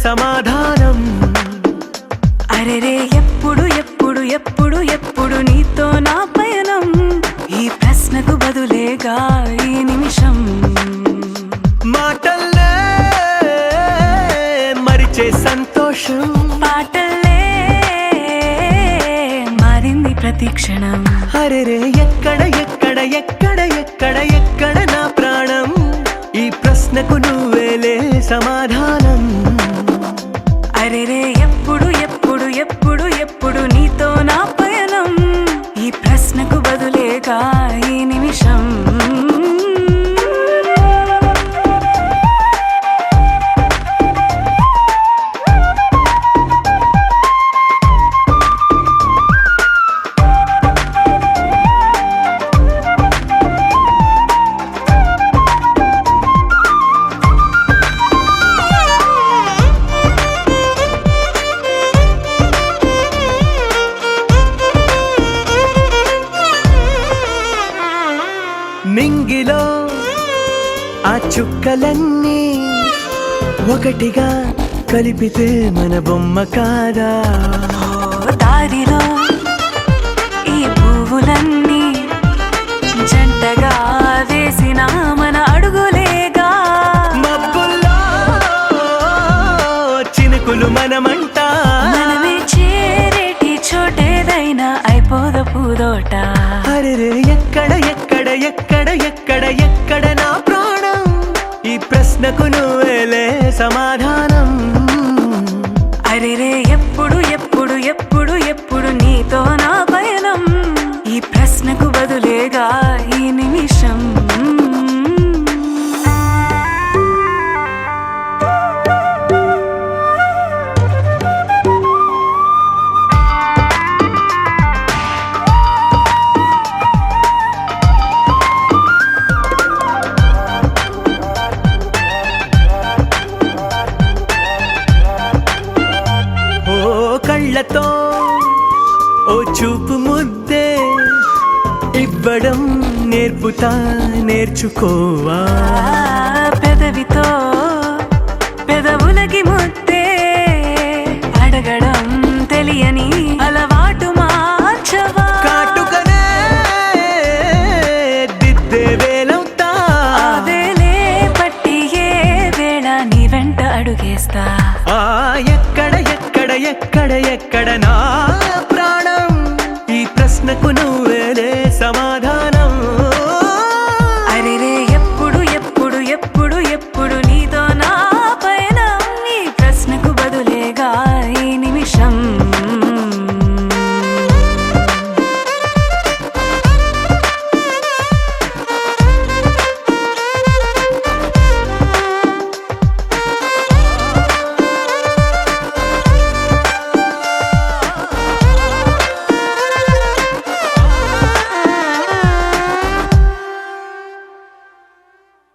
సమాధానం. అరెరే ఎప్పుడు ఎప్పుడు ఎప్పుడు ఎప్పుడు నీతో నా పయనం, ఈ ప్రశ్నకు బదులేగా ఈ నిమిషం. మాటల్లే మరిచే సంతోషం, పాటల్లే మారింది ప్రతి క్షణం. అరెరే ఎక్కడ ఎక్కడ ఎక్కడ ఎక్కడ ఎక్కడ నా ప్రాణం, ఈ ప్రశ్నకు నువ్వేలే సమాధానం. అరెరే ఎప్పుడు ఎప్పుడు ఎప్పుడు ఎప్పుడు నీతో నా పయనం, ఈ ప్రశ్నకు బదులేగా ఈ నిమిషం. మింగిలో ఆ చుక్కలన్నీ ఒకటిగా కలిపితే మన బొమ్మ కాదా? దారిలో ఈ పువ్వులన్నీ జంటగా వేసిన మన అడుగులేగా. మబ్బుల్లో చినుకులు మనమంట, మనమే చేరేటి చోటేదైనా అయిపోద పూదోట. అరెరే ఎక్కడ ఎక్కడ ఎక్కడ ఎక్కడ ఎక్కడ నా ప్రాణం, ఈ ప్రశ్నకు నువ్వేలే సమాధానం. అరెరే ఎప్పుడు ఎప్పుడు ఎప్పుడు ఎప్పుడు నీతో నా పయనం, ఈ ప్రశ్నకు బదులేగా ఈ నిమిషం. కళ్ళతో ఓ చూపు ముద్దే ఇవ్వడం నేర్పుతా, నేర్చుకోవా. పెదవితో పెదవులకి ముద్దే అడగడం తెలియని అలవాటు మార్చవా. కాటుకనే దిద్దే వేలవుతా, ఆ వేలే పట్టి ఏ వేళ నీ వెంట అడుగేస్తా. ఎక్కడ ఎక్కడ ఎక్కడ ఎక్కడ నా ప్రాణం, ఈ ప్రశ్నకు నువ్వు